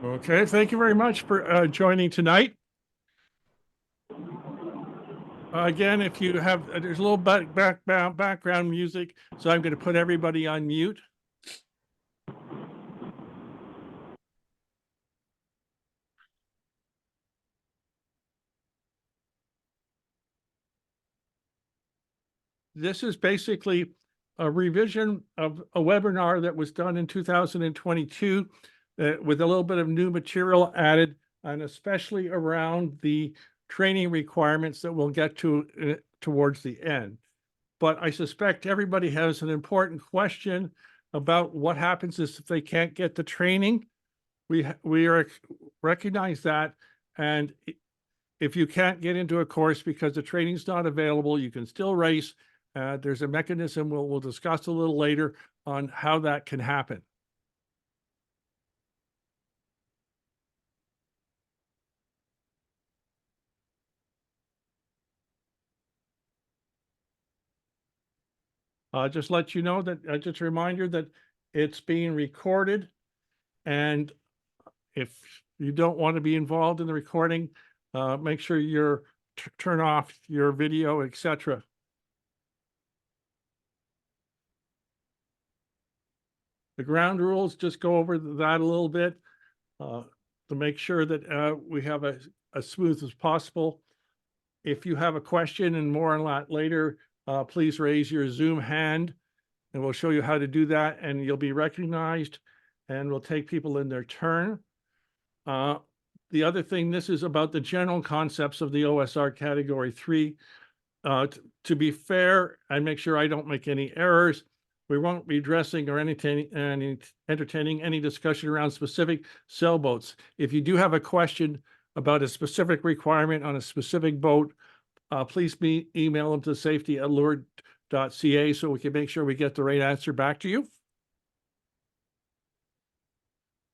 Okay, thank you very much for joining tonight. Again, if you have, there's a little background music, so I'm going to put everybody on mute. This is basically a revision of a webinar that was done in 2022 with a little bit of new material added, and especially around the training requirements that we'll get to towards the end. But I suspect everybody has an important question about what happens if they can't get the training. We recognize that, and if you can't get into a course because the training's not available, you can still race. There's a mechanism we'll discuss a little later on how that can happen. Just let you know that just a reminder that it's being recorded, and if you don't want to be involved in the recording, make sure you're turn off your video, etc. The ground rules, just go over that a little bit to make sure that we have as smooth as possible. If you have a question, and more on that later, please raise your Zoom hand and we'll show you how to do that, and you'll be recognized, and we'll take people in their turn. The other thing, this is about the general concepts of the OSR Category 3. To be fair and make sure I don't make any errors, we won't be addressing or entertaining any discussion around specific sailboats. If you do have a question about a specific requirement on a specific boat, please email them to safety@loor.ca so we can make sure we get the right answer back to you.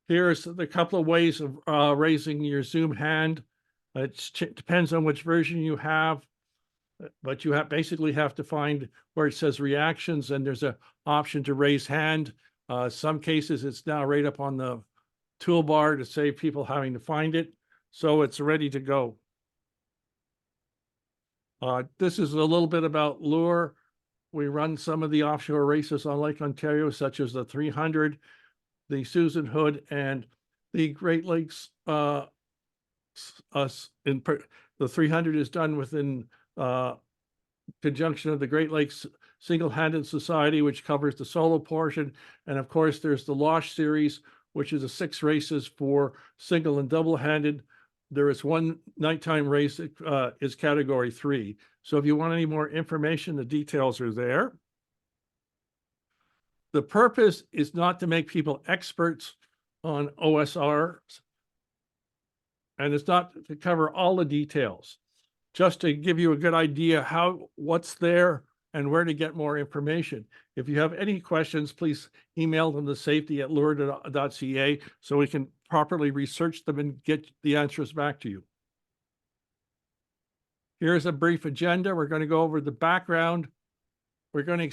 Here's the couple of ways of raising your Zoom hand. It depends on which version you have, but you basically have to find where it says reactions, and there's an option to raise hand. Some cases it's now right up on the toolbar to save people having to find it. So it's ready to go. This is a little bit about LOOR. We run some of the offshore races on Lake Ontario, such as the 300, the Susan Hood, and the Great Lakes. The 300 is done within conjunction of the Great Lakes Single-Handed Society, which covers the solo portion. And of course, there's the LOSH series, which is 6 races for single and double-handed. There is one nighttime race that is Category 3. So if you want any more information, the details are there. The purpose is not to make people experts on OSRs, and it's not to cover all the details, just to give you a good idea what's there and where to get more information. If you have any questions, please email them to safety@loor.ca so we can properly research them and get the answers back to you. Here's a brief agenda. We're going to go over the background. We're going to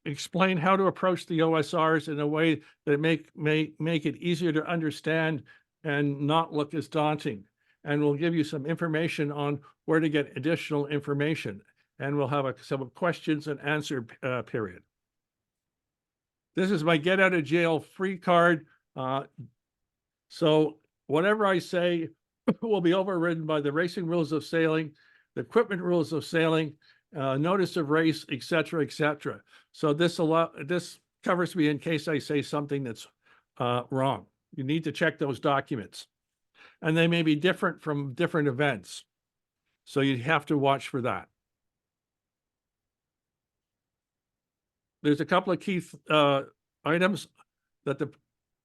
explain how to approach the OSRs in a way that make it easier to understand and not look as daunting. And we'll give you some information on where to get additional information. And we'll have some questions and answer period. This is my get out of jail free card. So whatever I say will be overridden by the racing rules of sailing, the equipment rules of sailing, notice of race, etc., etc. So this covers me in case I say something that's wrong. You need to check those documents, and they may be different from different events. So you have to watch for that. There's a couple of key items that the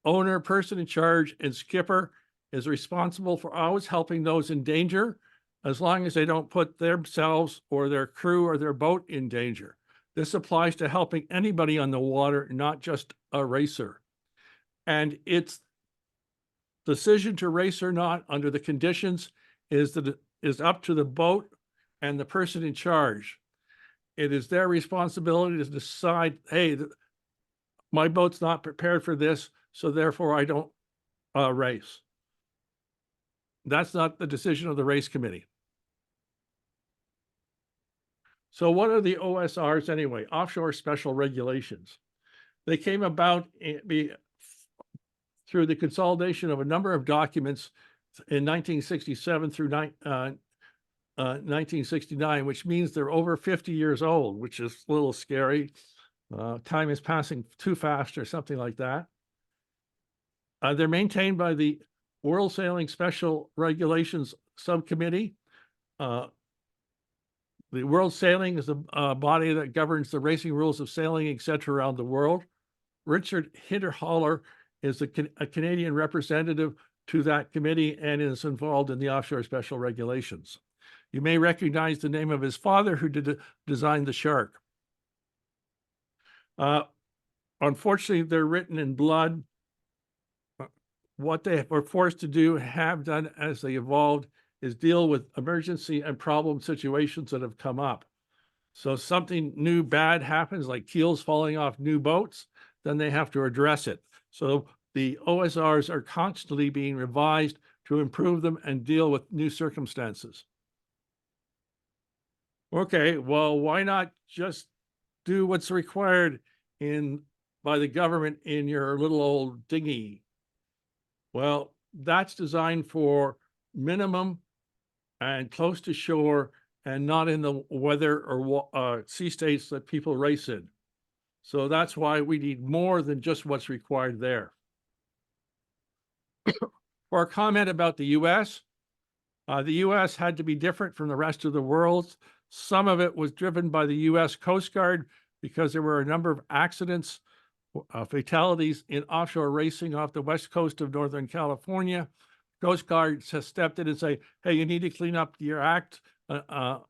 owner, person in charge, and skipper is responsible for always helping those in danger, as long as they don't put themselves or their crew or their boat in danger. This applies to helping anybody on the water, not just a racer. And its decision to race or not under the conditions is up to the boat and the person in charge. It is their responsibility to decide, hey, my boat's not prepared for this, so therefore I don't race. That's not the decision of the race committee. So what are the OSRs anyway? Offshore Special Regulations. They came about through the consolidation of a number of documents in 1967 through 1969, which means they're over 50 years old, which is a little scary. Time is passing too fast or something like that. They're maintained by the World Sailing Special Regulations Subcommittee. The World Sailing is a body that governs the racing rules of sailing, etc., around the world. Richard Hinterholler is a Canadian representative to that committee and is involved in the offshore special regulations. You may recognize the name of his father, who designed the shark. Unfortunately, they're written in blood. What they were forced to do, have done as they evolved, is deal with emergency and problem situations that have come up. So something new bad happens, like keels falling off new boats, then they have to address it. So the OSRs are constantly being revised to improve them and deal with new circumstances. Okay, well, why not just do what's required by the government in your little old dinghy? Well, that's designed for minimum and close to shore and not in the weather or sea states that people race in. So that's why we need more than just what's required there. For a comment about the US had to be different from the rest of the world. Some of it was driven by the US Coast Guard because there were a number of accidents, fatalities in offshore racing off the west coast of Northern California. Coast Guard has stepped in and say, hey, you need to clean up your act. And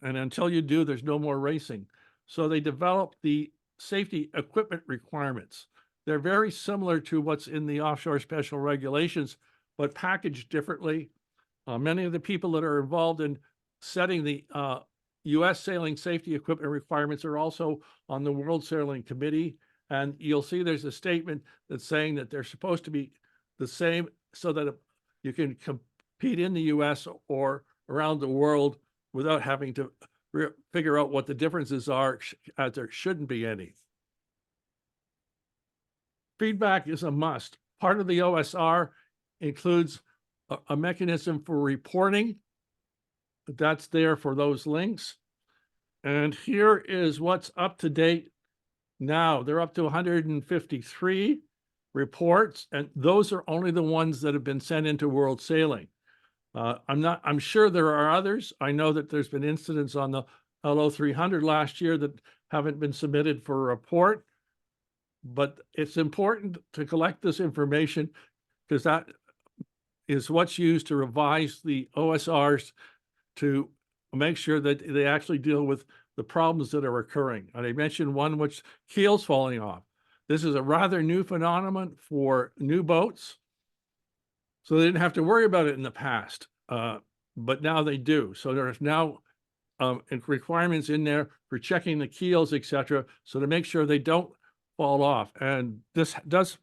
until you do, there's no more racing. So they developed the safety equipment requirements. They're very similar to what's in the offshore special regulations, but packaged differently. Many of the people that are involved in setting the U.S. sailing safety equipment requirements are also on the World Sailing Committee. And you'll see there's a statement that's saying that they're supposed to be the same so that you can compete in the US or around the world without having to figure out what the differences are, as there shouldn't be any. Feedback is a must. Part of the OSR includes a mechanism for reporting. That's there for those links. And here is what's up to date now. They're up to 153 reports, and those are only the ones that have been sent into World Sailing. I'm sure there are others. I know that there's been incidents on the LO 300 last year that haven't been submitted for a report, but it's important to collect this information because that is what's used to revise the OSRs to make sure that they actually deal with the problems that are occurring. And I mentioned one, which keels falling off. This is a rather new phenomenon for new boats. So they didn't have to worry about it in the past, but now they do. So there's now requirements in there for checking the keels, etc., so to make sure they don't fall off. And this does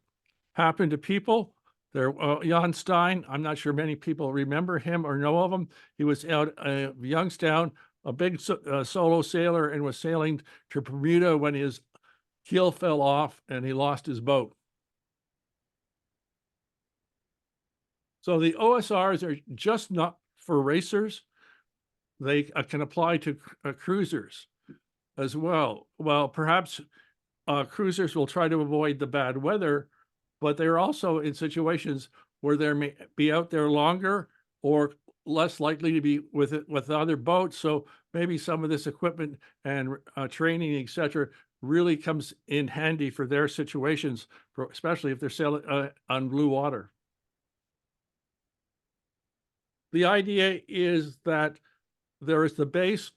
happen to people. Jan Stein, I'm not sure many people remember him or know of him. He was out of Youngstown, a big solo sailor, and was sailing to Bermuda when his keel fell off and he lost his boat. So the OSRs are just not for racers. They can apply to cruisers as well. Well, perhaps cruisers will try to avoid the bad weather, but they're also in situations where they may be out there longer or less likely to be with other boats. So maybe some of this equipment and training, etc., really comes in handy for their situations, especially if they're sailing on blue water. The idea is that there is the base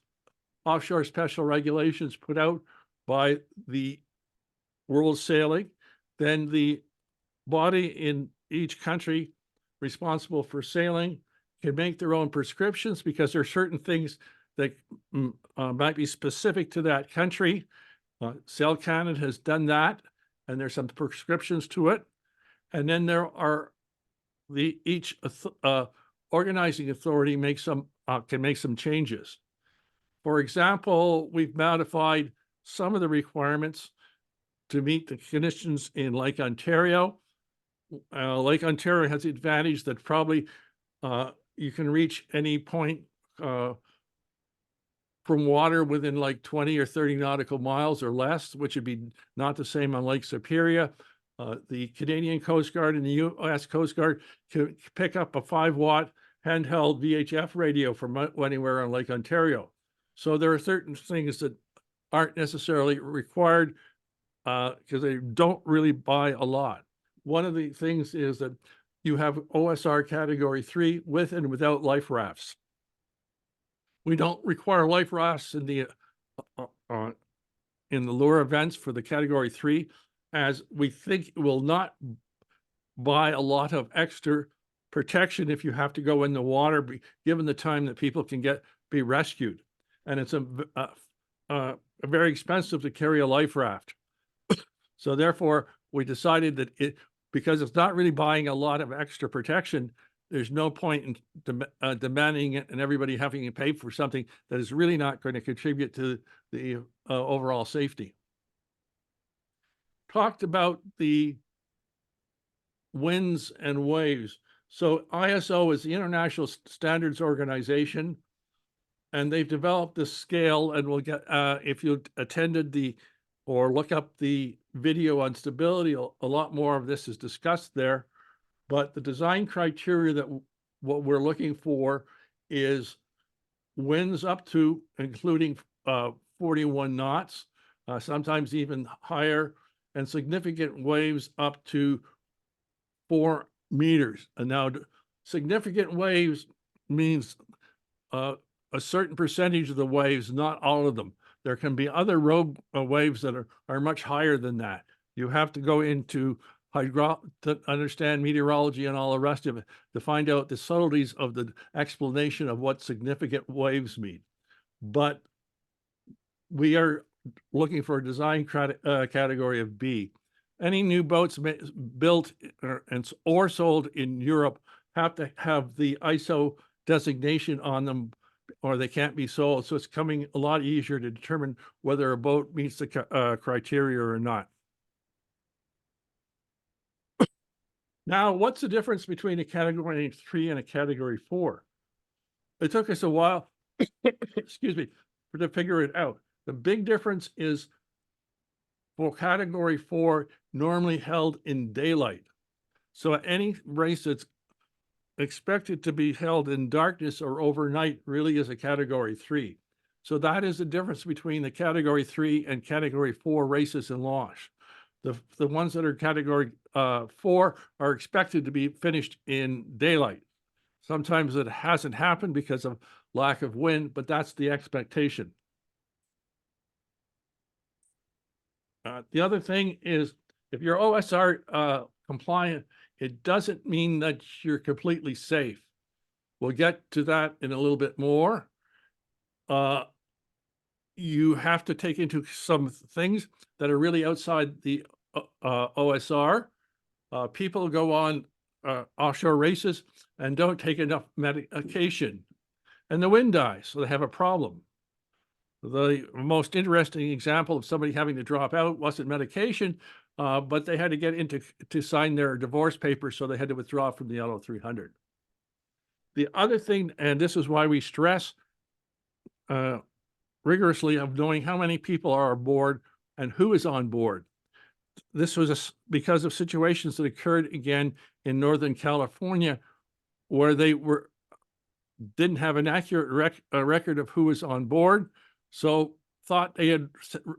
offshore special regulations put out by the World Sailing, then the body in each country responsible for sailing can make their own prescriptions because there are certain things that might be specific to that country. Sail Canada has done that, and there's some prescriptions to it. And then there are each organizing authority can make some changes. For example, we've modified some of the requirements to meet the conditions in Lake Ontario. Lake Ontario has the advantage that probably you can reach any point from water within like 20 or 30 nautical miles or less, which would be not the same on Lake Superior. The Canadian Coast Guard and the U.S. Coast Guard can pick up a 5-watt handheld VHF radio from anywhere on Lake Ontario. So there are certain things that aren't necessarily required because they don't really buy a lot. One of the things is that you have OSR Category 3 with and without life rafts. We don't require life rafts in the LOOR events for the Category 3, as we think it will not buy a lot of extra protection if you have to go in the water, given the time that people can be rescued. And it's very expensive to carry a life raft. So therefore, we decided that because it's not really buying a lot of extra protection, there's no point in demanding it and everybody having to pay for something that is really not going to contribute to the overall safety. Talked about the winds and waves. So ISO is the International Standards Organization, and they've developed this scale, and we'll get, if you attended or look up the video on stability, a lot more of this is discussed there. But the design criteria that what we're looking for is winds up to, including 41 knots, sometimes even higher, and significant waves up to 4 meters. And now significant waves means a certain percentage of the waves, not all of them. There can be other rogue waves that are much higher than that. You have to go into to understand meteorology and all the rest of it to find out the subtleties of the explanation of what significant waves mean. But we are looking for a design category of B. Any new boats built or sold in Europe have to have the ISO designation on them, or they can't be sold. So it's becoming a lot easier to determine whether a boat meets the criteria or not. Now, what's the difference between a Category 3 and a Category 4? It took us a while, excuse me, to figure it out. The big difference is for Category 4, normally held in daylight. So any race that's expected to be held in darkness or overnight really is a Category 3. So that is the difference between the Category 3 and Category 4 races in LOSH. The ones that are Category 4 are expected to be finished in daylight. Sometimes it hasn't happened because of lack of wind, but that's the expectation. The other thing is, if you're OSR compliant, it doesn't mean that you're completely safe. We'll get to that in a little bit more. You have to take into some things that are really outside the OSR. People go on offshore races and don't take enough medication, and the wind dies, so they have a problem. The most interesting example of somebody having to drop out wasn't medication, but they had to get to sign their divorce papers, so they had to withdraw from the LO 300. The other thing, and this is why we stress rigorously of knowing how many people are aboard and who is on board. This was because of situations that occurred again in Northern California, where they didn't have an accurate record of who was on board, so thought they had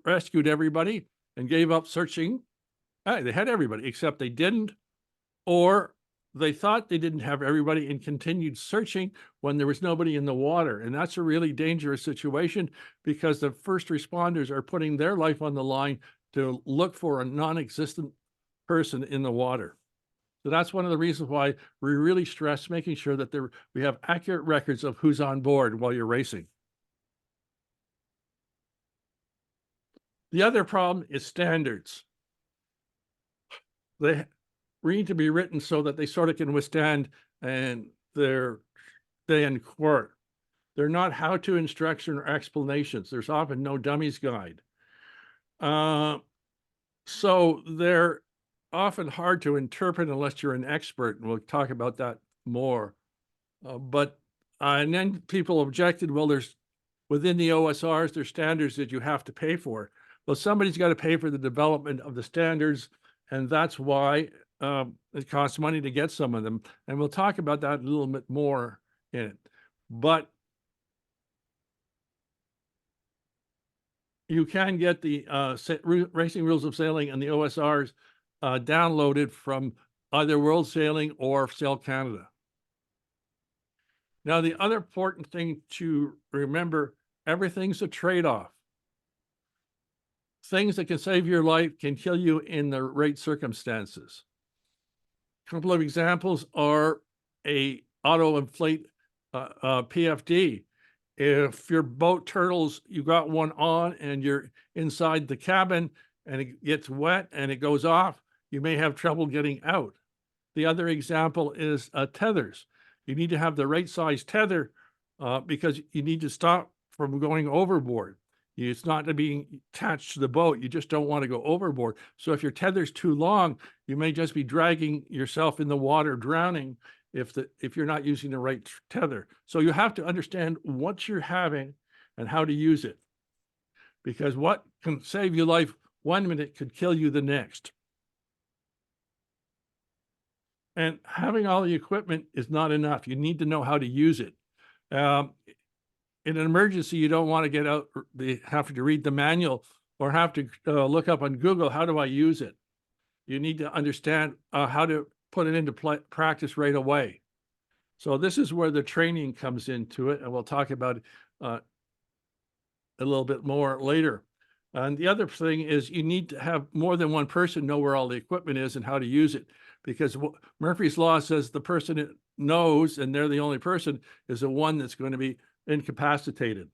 rescued everybody and gave up searching. They had everybody, except they didn't, or they thought they didn't have everybody and continued searching when there was nobody in the water. And that's a really dangerous situation, because the first responders are putting their life on the line to look for a non-existent person in the water. So that's one of the reasons why we really stress making sure that we have accurate records of who's on board while you're racing. The other problem is standards. need to be written so that they sort of can withstand and their day in court. They're not how-to instruction or explanations. There's often no dummies guide. So they're often hard to interpret unless you're an expert, and we'll talk about that more. And then people objected, well, there's within the OSRs, there's standards that you have to pay for. Well, somebody's got to pay for the development of the standards, and that's why it costs money to get some of them. And we'll talk about that a little bit more in it. But you can get the Racing Rules of Sailing and the OSRs downloaded from either World Sailing or Sail Canada. Now, the other important thing to remember, everything's a trade-off. Things that can save your life can kill you in the right circumstances. A couple of examples are a auto-inflate PFD. If your boat turtles, you got one on and you're inside the cabin and it gets wet and it goes off, you may have trouble getting out. The other example is tethers. You need to have the right size tether because you need to stop from going overboard. It's not to be attached to the boat. You just don't want to go overboard. So if your tether's too long, you may just be dragging yourself in the water, drowning if you're not using the right tether. So you have to understand what you're having and how to use it. Because what can save your life one minute could kill you the next. And having all the equipment is not enough. You need to know how to use it. In an emergency, you don't want to get out, have to read the manual or have to look up on Google, how do I use it? You need to understand how to put it into practice right away. So this is where the training comes into it, and we'll talk about it a little bit more later. And the other thing is you need to have more than one person know where all the equipment is and how to use it, because Murphy's Law says the person that knows, and they're the only person, is the one that's going to be incapacitated.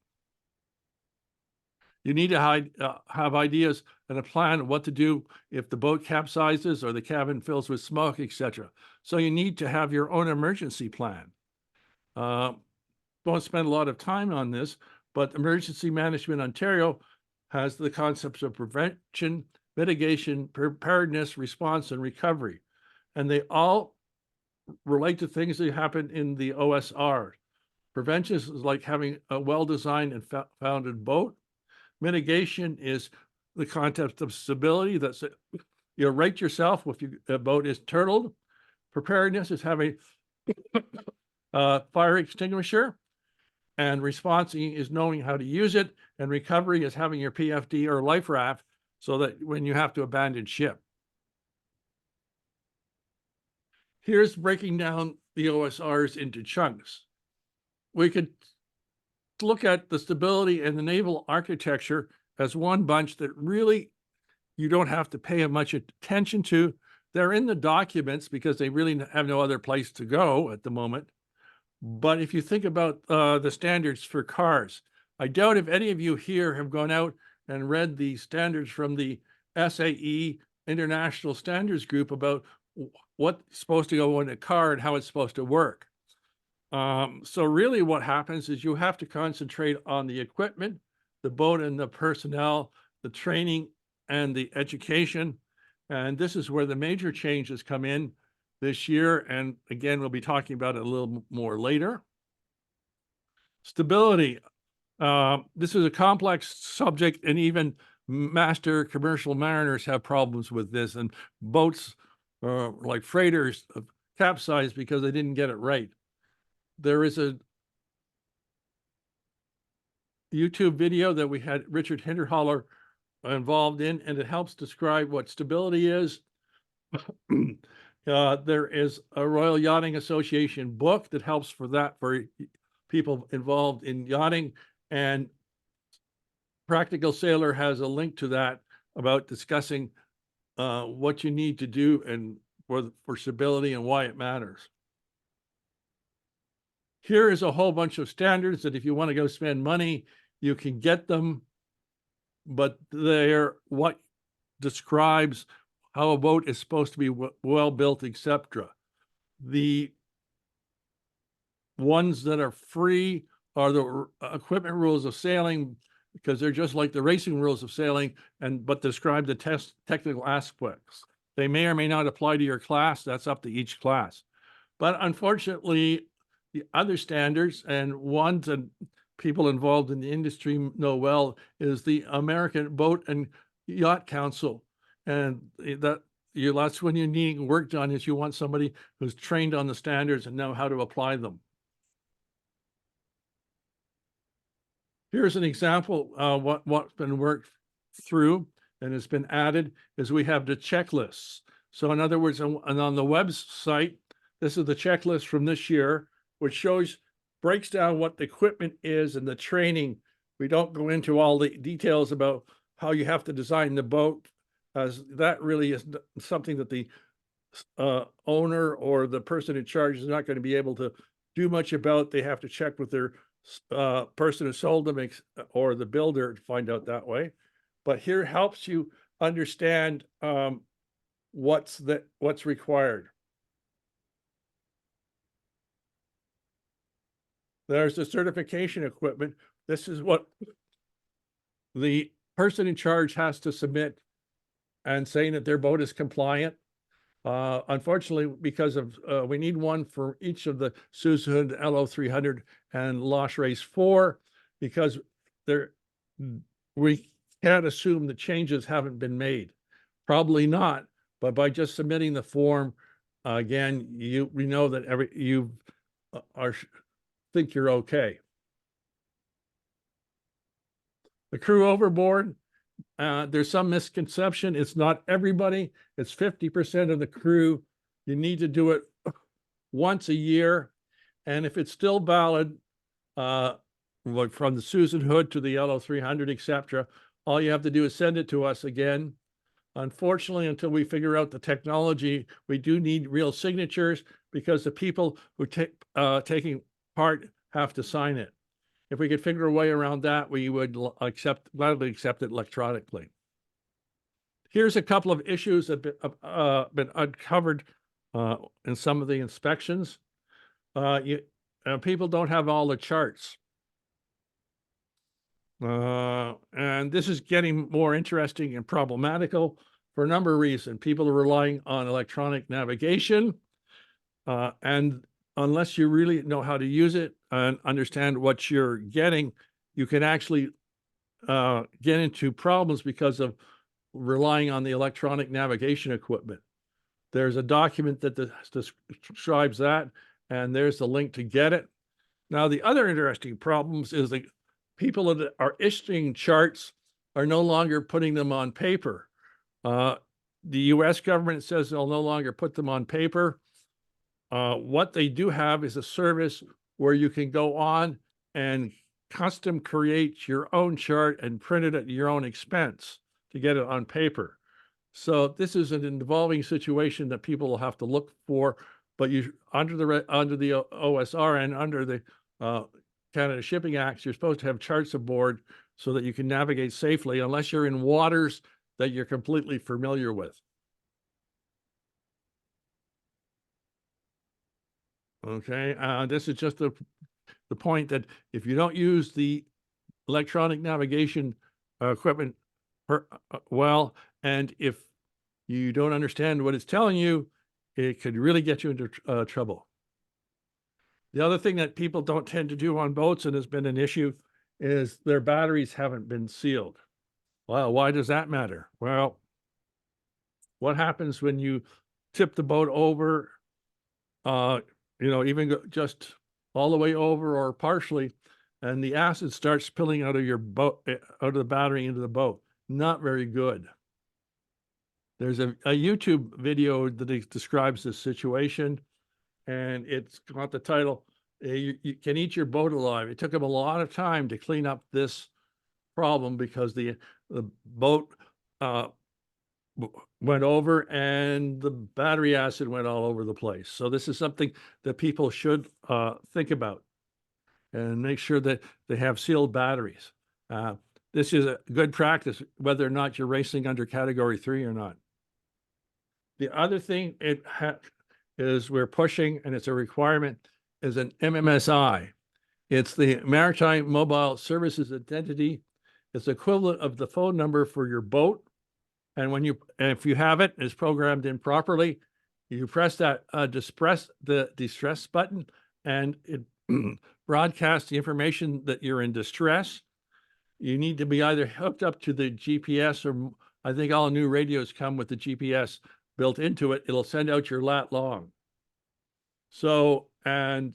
You need to have ideas and a plan of what to do if the boat capsizes or the cabin fills with smoke, etc. So you need to have your own emergency plan. Won't spend a lot of time on this, but Emergency Management Ontario has the concepts of prevention, mitigation, preparedness, response, and recovery. And they all relate to things that happen in the OSR. Prevention is like having a well-designed and founded boat. Mitigation is the concept of stability. That's you right yourself if your boat is turtled. Preparedness is having a fire extinguisher. And responsing is knowing how to use it. And recovery is having your PFD or life raft so that when you have to abandon ship. Here's breaking down the OSRs into chunks. We could look at the stability and the naval architecture as one bunch that really you don't have to pay much attention to. They're in the documents because they really have no other place to go at the moment. But if you think about the standards for cars, I doubt if any of you here have gone out and read the standards from the SAE International Standards Group about what's supposed to go in a car and how it's supposed to work. So really what happens is you have to concentrate on the equipment, the boat and the personnel, the training and the education. And this is where the major changes come in this year. And again, we'll be talking about it a little more later. Stability. This is a complex subject, and even master commercial mariners have problems with this, and boats like freighters capsize because they didn't get it right. There is a YouTube video that we had Richard Hinterholler involved in, and it helps describe what stability is. There is a Royal Yachting Association book that helps for that for people involved in yachting, and Practical Sailor has a link to that about discussing what you need to do and for stability and why it matters. Here is a whole bunch of standards that if you want to go spend money, you can get them, but they're what describes how a boat is supposed to be well built, etc. The ones that are free are the equipment rules of sailing, because they're just like the racing rules of sailing, but describe the technical aspects. They may or may not apply to your class. That's up to each class. But unfortunately, the other standards, and ones that people involved in the industry know well, is the American Boat and Yacht Council. And that's when you're needing work done, is you want somebody who's trained on the standards and know how to apply them. Here's an example. What's been worked through and has been added is we have the checklists. So in other words, on the website, this is the checklist from this year, which breaks down what the equipment is and the training. We don't go into all the details about how you have to design the boat, as that really is something that the owner or the person in charge is not going to be able to do much about. They have to check with their person who sold them or the builder to find out that way. But here helps you understand what's required. There's the certification equipment. This is what the person in charge has to submit and saying that their boat is compliant. Unfortunately, because of we need one for each of the Susan LO300 and LOSHRS 4, because we can't assume the changes haven't been made. Probably not, but by just submitting the form, again, we know that you think you're okay. The crew overboard. There's some misconception. It's not everybody. It's 50% of the crew. You need to do it once a year. And if it's still valid, like from the Susan Hood to the LO300, etc., all you have to do is send it to us again. Unfortunately, until we figure out the technology, we do need real signatures, because the people who taking part have to sign it. If we could figure a way around that, we would gladly accept it electronically. Here's a couple of issues that have been uncovered in some of the inspections. People don't have all the charts. And this is getting more interesting and problematical for a number of reasons. People are relying on electronic navigation, and unless you really know how to use it and understand what you're getting, you can actually get into problems because of relying on the electronic navigation equipment. There's a document that describes that, and there's the link to get it. Now, the other interesting problems is that people that are issuing charts are no longer putting them on paper. The US government says they'll no longer put them on paper. What they do have is a service where you can go on and custom create your own chart and print it at your own expense to get it on paper. So this is an evolving situation that people will have to look for, but under the OSR and under the Canada Shipping Act, you're supposed to have charts aboard so that you can navigate safely, unless you're in waters that you're completely familiar with. Okay, this is just the point that if you don't use the electronic navigation equipment well, and if you don't understand what it's telling you, it could really get you into trouble. The other thing that people don't tend to do on boats, and has been an issue, is their batteries haven't been sealed. Well, why does that matter? Well, what happens when you tip the boat over, even just all the way over or partially, and the acid starts spilling out of your boat, out of the battery into the boat? Not very good. There's a YouTube video that describes this situation, and it's got the title, you can eat your boat alive. It took them a lot of time to clean up this problem because the boat went over and the battery acid went all over the place. So this is something that people should think about and make sure that they have sealed batteries. This is a good practice, whether or not you're racing under Category 3 or not. The other thing is we're pushing, and it's a requirement, is an MMSI. It's the Maritime Mobile Services Identity. It's equivalent of the phone number for your boat. And if you have it, it's programmed in properly, you press that the distress button, and it broadcasts the information that you're in distress. You need to be either hooked up to the GPS, or I think all new radios come with the GPS built into it. It'll send out your lat long. So, and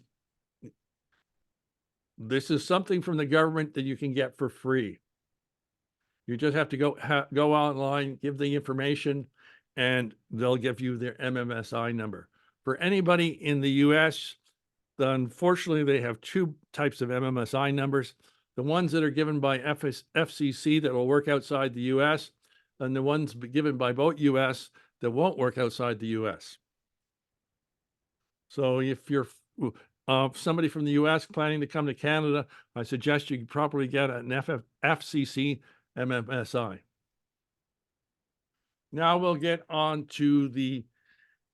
this is something from the government that you can get for free. You just have to go online, give the information, and they'll give you their MMSI number. For anybody in the US, unfortunately, they have two types of MMSI numbers. The ones that are given by FCC that will work outside the US, and the ones given by both US that won't work outside the US. So if you're somebody from the US planning to come to Canada, I suggest you properly get an FCC MMSI. Now we'll get on to the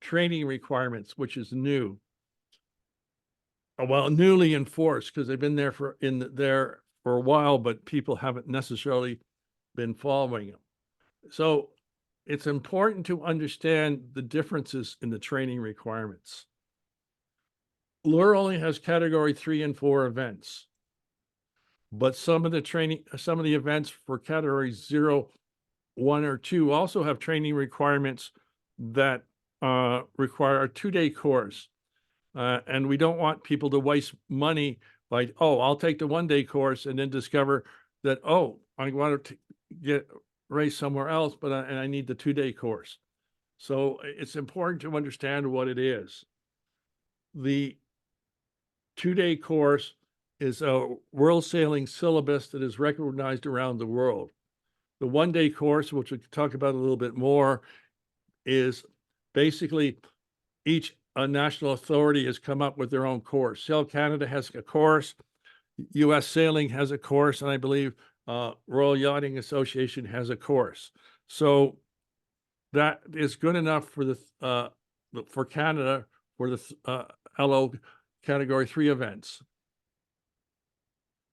training requirements, which is new. Well, newly enforced, because they've been there for a while, but people haven't necessarily been following them. So it's important to understand the differences in the training requirements. LOOR only has category 3 and 4 events, but some of the events for category 0, 1, or 2 also have training requirements that require a 2-day course. And we don't want people to waste money by, oh, I'll take the 1-day course and then discover that, oh, I want to get race somewhere else, but I need the 2-day course. So it's important to understand what it is. The 2-day course is a world sailing syllabus that is recognized around the world. The 1-day course, which we'll talk about a little bit more, is basically each national authority has come up with their own course. Sail Canada has a course, US Sailing has a course, and I believe Royal Yachting Association has a course. So that is good enough for Canada for the LO category 3 events.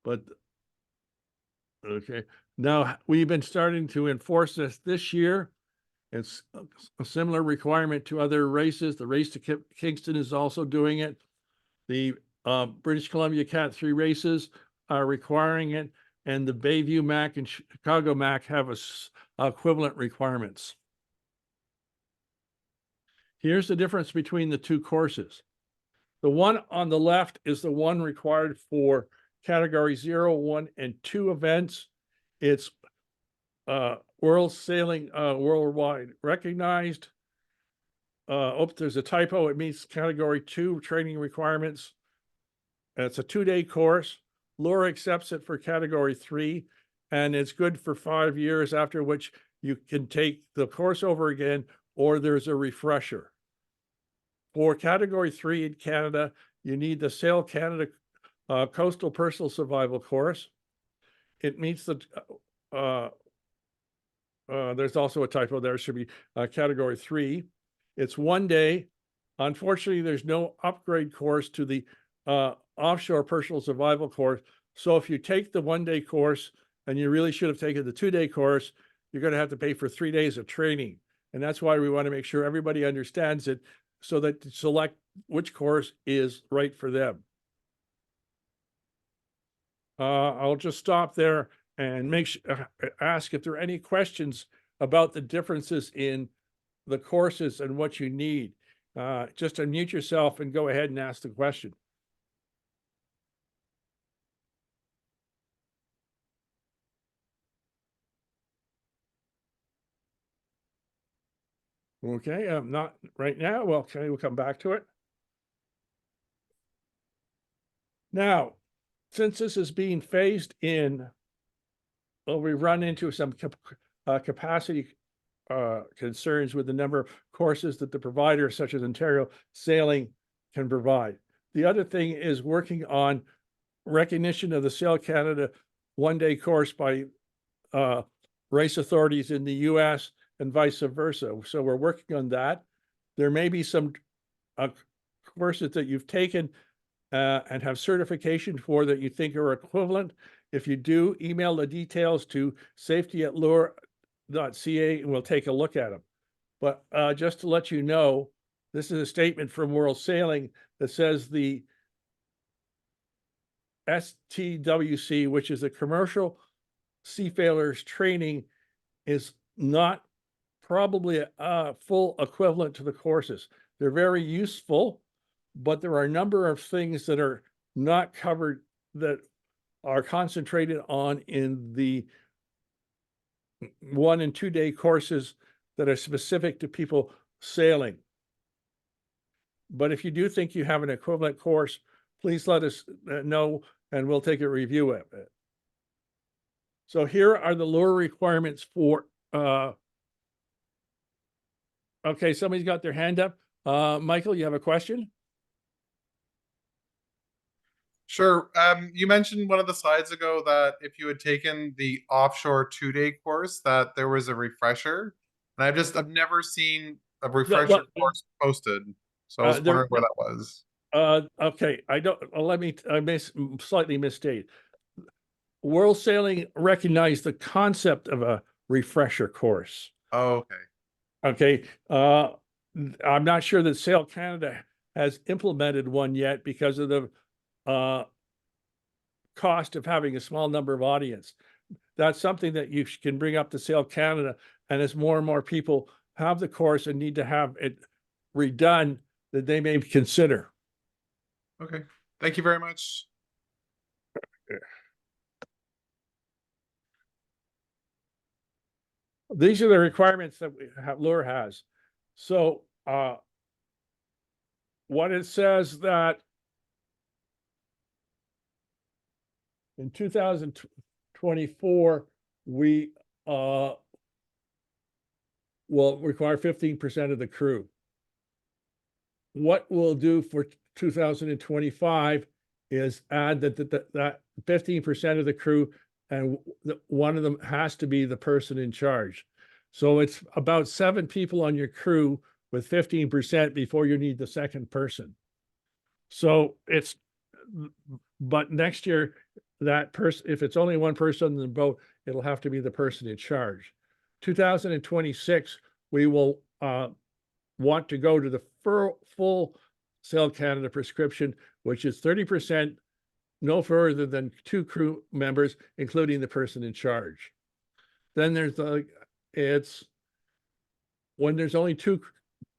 But okay, now we've been starting to enforce this year. It's a similar requirement to other races. The race to Kingston is also doing it. The British Columbia Cat 3 races are requiring it, and the Bayview MAC and Chicago MAC have equivalent requirements. Here's the difference between the two courses. The one on the left is the one required for category 0, 1, and 2 events. It's world sailing worldwide recognized. There's a typo. It meets category 2 training requirements. It's a 2-day course. LOOR accepts it for category 3, and it's good for 5 years, after which you can take the course over again, or there's a refresher. For category 3 in Canada, you need the Sail Canada Coastal Personal Survival course. It meets the there's also a typo there. It should be category 3. It's 1 day. Unfortunately, there's no upgrade course to the offshore personal survival course. So if you take the 1-day course and you really should have taken the 2-day course, you're going to have to pay for 3 days of training. And that's why we want to make sure everybody understands it, so that to select which course is right for them. I'll just stop there and ask if there are any questions about the differences in the courses and what you need. Just unmute yourself and go ahead and ask the question. Okay, not right now. Well, okay, we'll come back to it. Now, since this is being phased in, we run into some capacity concerns with the number of courses that the providers, such as Ontario Sailing, can provide. The other thing is working on recognition of the Sail Canada 1-day course by race authorities in the US, and vice versa. So we're working on that. There may be some courses that you've taken and have certification for that you think are equivalent. If you do, email the details to safety@loor.ca and we'll take a look at them. But just to let you know, this is a statement from World Sailing that says the STWC, which is a commercial seafarers training, is not probably a full equivalent to the courses. They're very useful, but there are a number of things that are not covered that are concentrated on in the 1 and 2 day courses that are specific to people sailing. But if you do think you have an equivalent course, please let us know and we'll take a review of it. So here are the LOOR requirements for, okay, somebody's got their hand up. Michael, you have a question? Sure. You mentioned one of the slides ago that if you had taken the offshore 2-day course, that there was a refresher. And I've never seen a refresher course posted. So I was wondering where that was. Okay, I slightly misstate. World Sailing recognized the concept of a refresher course. Oh, okay. Okay. I'm not sure that Sail Canada has implemented one yet because of the cost of having a small number of audience. That's something that you can bring up to Sail Canada, and as more and more people have the course and need to have it redone, that they may consider. Okay. Thank you very much. These are the requirements that LOOR has. So what it says that in 2024, we will require 15% of the crew. What we'll do for 2025 is add that 15% of the crew, and one of them has to be the person in charge. So it's about 7 people on your crew with 15% before you need the second person. So but next year, that person, if it's only one person in the boat, it'll have to be the person in charge. 2026, we will want to go to the full Sail Canada prescription, which is 30%, no further than 2 crew members, including the person in charge. Then there's it's when there's only 2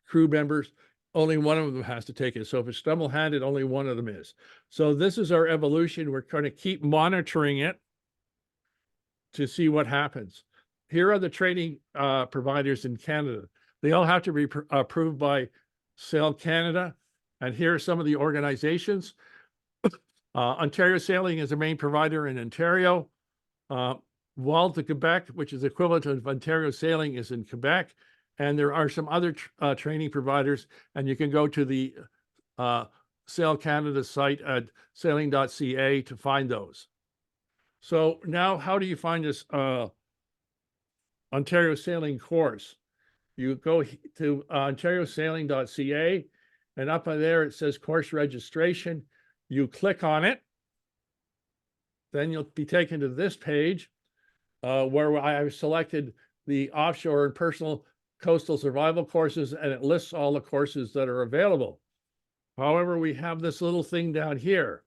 crew members, only one of them has to take it. So if it's double-handed, only one of them is. So this is our evolution. We're going to keep monitoring it to see what happens. Here are the training providers in Canada. They all have to be approved by Sail Canada. And here are some of the organizations. Ontario Sailing is the main provider in Ontario. Val de Quebec, which is equivalent of Ontario Sailing, is in Quebec. And there are some other training providers, and you can go to the Sail Canada site at sailing.ca to find those. So now, how do you find this Ontario Sailing course? You go to ontariosailing.ca, and up there it says course registration. You click on it. Then you'll be taken to this page where I have selected the offshore and personal coastal survival courses, and it lists all the courses that are available. However, we have this little thing down here.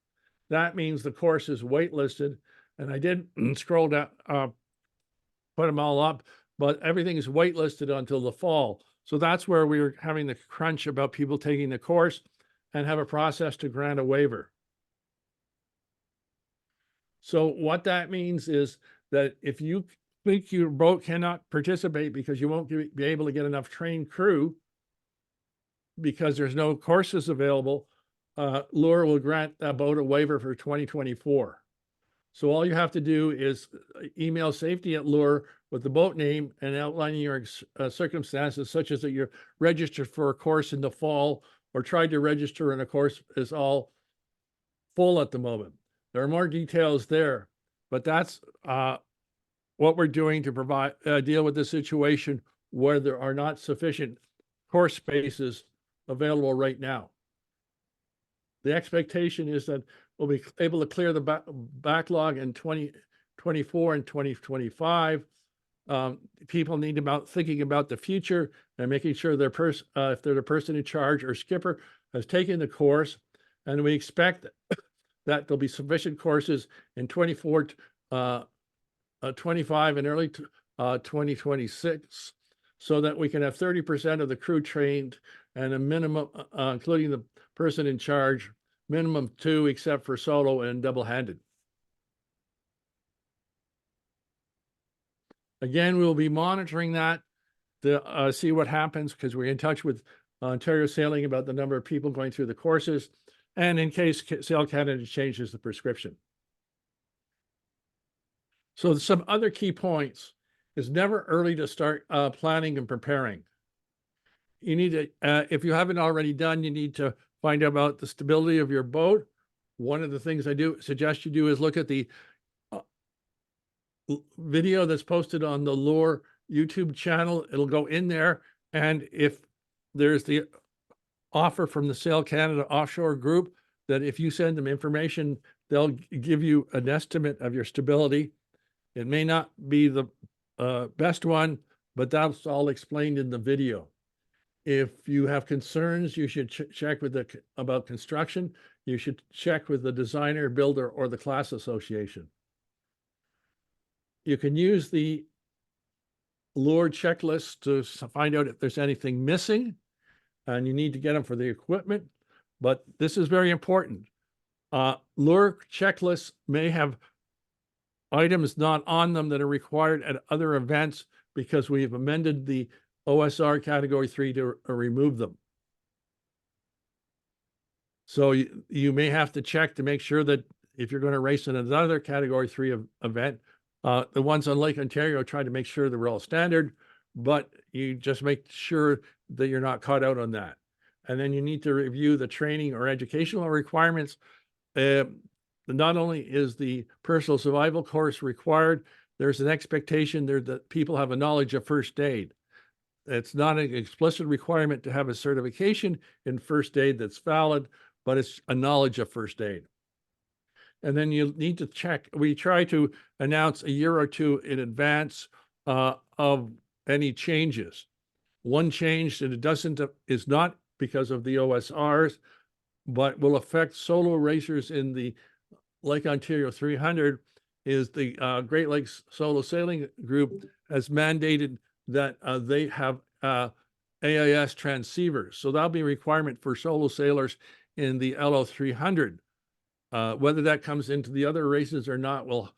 That means the course is waitlisted, and I did scroll down, put them all up, but everything is waitlisted until the fall. So that's where we were having the crunch about people taking the course and have a process to grant a waiver. So what that means is that if you think your boat cannot participate because you won't be able to get enough trained crew because there's no courses available, LOOR will grant that boat a waiver for 2024. So all you have to do is email safety@LOOR with the boat name and outlining your circumstances, such as that you're registered for a course in the fall or tried to register and a course is all full at the moment. There are more details there, but that's what we're doing to provide deal with the situation where there are not sufficient course spaces available right now. The expectation is that we'll be able to clear the backlog in 2024 and 2025. People need about thinking about the future and making sure if they're the person in charge or skipper has taken the course, and we expect that there'll be sufficient courses in 24, 25 and early 2026, so that we can have 30% of the crew trained and a minimum, including the person in charge, minimum 2, except for solo and double-handed. Again, we'll be monitoring that to see what happens, because we're in touch with Ontario Sailing about the number of people going through the courses, and in case Sail Canada changes the prescription. So some other key points is never early to start planning and preparing. You need to, if you haven't already done, you need to find out about the stability of your boat. One of the things I suggest you do is look at the video that's posted on the LOOR YouTube channel. It'll go in there, and if there's the offer from the Sail Canada offshore group, that if you send them information, they'll give you an estimate of your stability. It may not be the best one, but that's all explained in the video. If you have concerns, you should check with about construction. You should check with the designer, builder, or the class association. You can use the LOOR checklist to find out if there's anything missing, and you need to get them for the equipment. But this is very important. LOOR checklists may have items not on them that are required at other events, because we've amended the OSR Category 3 to remove them. So you may have to check to make sure that if you're going to race in another Category 3 event, the ones on Lake Ontario try to make sure they're all standard, but you just make sure that you're not caught out on that. And then you need to review the training or educational requirements. Not only is the personal survival course required, there's an expectation there that people have a knowledge of first aid. It's not an explicit requirement to have a certification in first aid that's valid, but it's a knowledge of first aid. And then you need to check. We try to announce a year or two in advance of any changes. One change that is not because of the OSRs, but will affect solo racers in the Lake Ontario 300, is the Great Lakes Solo Sailing Group has mandated that they have AIS transceivers. So that'll be a requirement for solo sailors in the LO 300. Whether that comes into the other races or not, we'll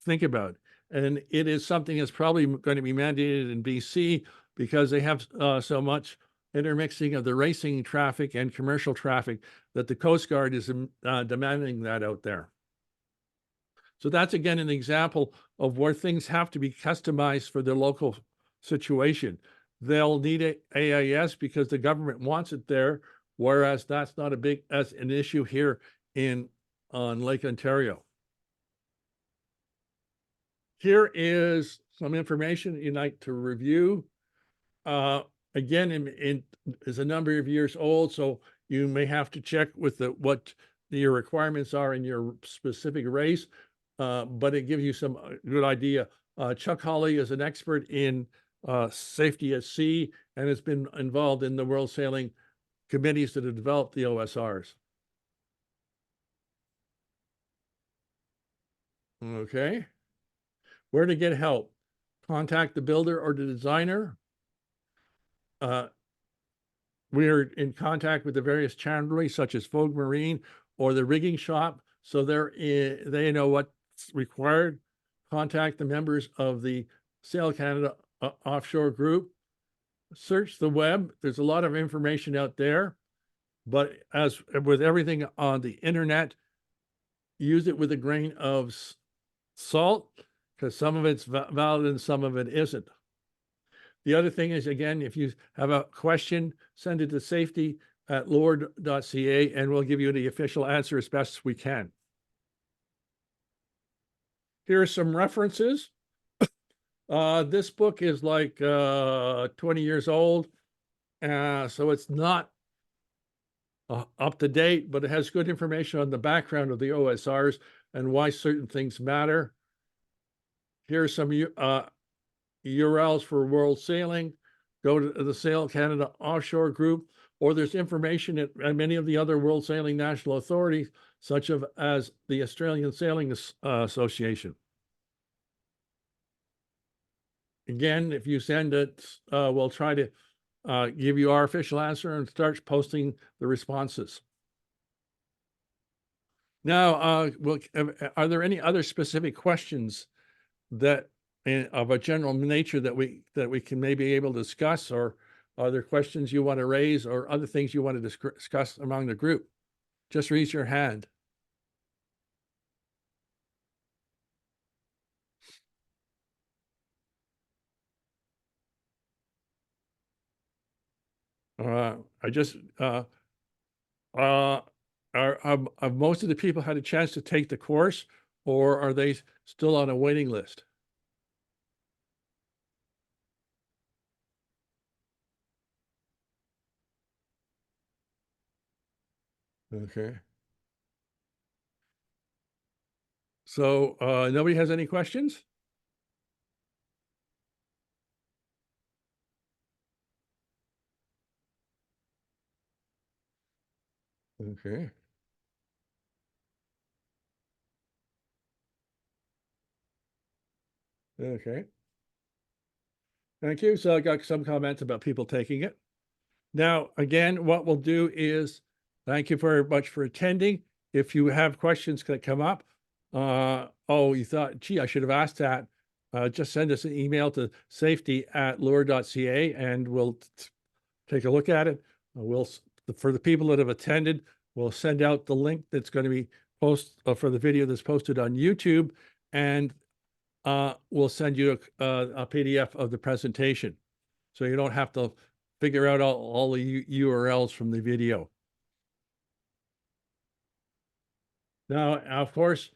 think about. And it is something that's probably going to be mandated in BC, because they have so much intermixing of the racing traffic and commercial traffic that the Coast Guard is demanding that out there. So that's, again, an example of where things have to be customized for the local situation. They'll need AIS because the government wants it there, whereas that's not an issue here on Lake Ontario. Here is some information you'd like to review. Again, is a number of years old, so you may have to check with what your requirements are in your specific race, but it gives you some good idea. Chuck Hawley is an expert in safety at sea and has been involved in the World Sailing committees that have developed the OSRs. Okay. Where to get help? Contact the builder or the designer. We are in contact with the various chandleries such as Vogue Marine or the rigging shop, so they know what's required. Contact the members of the Sail Canada offshore group. Search the web. There's a lot of information out there, but as with everything on the internet, use it with a grain of salt, because some of it's valid and some of it isn't. The other thing is, again, if you have a question, send it to safety@loor.ca and we'll give you the official answer as best as we can. Here are some references. This book is like 20 years old, so it's not up to date, but it has good information on the background of the OSRs and why certain things matter. Here are some URLs for World Sailing. Go to the Sail Canada Offshore Group, or there's information at many of the other World Sailing National Authorities, such as the Australian Sailing Association. Again, if you send it, we'll try to give you our official answer and start posting the responses. Now, are there any other specific questions that of a general nature that we can maybe able to discuss, or are there questions you want to raise or other things you want to discuss among the group? Just raise your hand. I just have most of the people had a chance to take the course, or are they still on a waiting list? Okay. So nobody has any questions? Okay. Okay. Thank you. So I got some comments about people taking it. Now, again, what we'll do is thank you very much for attending. If you have questions that come up, oh, you thought, gee, I should have asked that. Just send us an email to safety@loor.ca and we'll take a look at it. For the people that have attended, we'll send out the link that's going to be for the video that's posted on YouTube, and we'll send you a PDF of the presentation, so you don't have to figure out all the URLs from the video. Now, of course,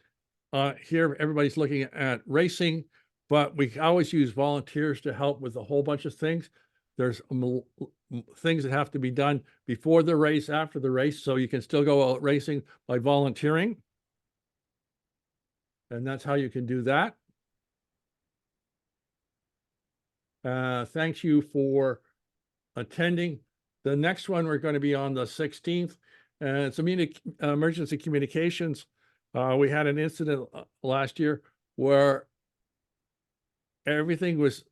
here everybody's looking at racing, but we always use volunteers to help with a whole bunch of things. There's things that have to be done before the race, after the race, so you can still go out racing by volunteering. And that's how you can do that. Thank you for attending. The next one, we're going to be on the 16th, and it's emergency communications. We had an incident last year where everything was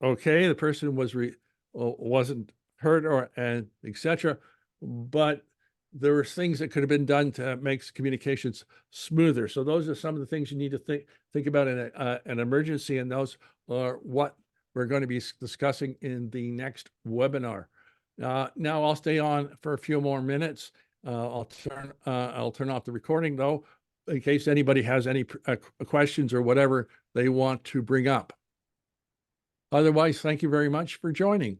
okay. The person wasn't hurt and etc. But there were things that could have been done to make communications smoother. So those are some of the things you need to think about in an emergency, and those are what we're going to be discussing in the next webinar. Now I'll stay on for a few more minutes. I'll turn off the recording though, in case anybody has any questions or whatever they want to bring up. Otherwise, thank you very much for joining.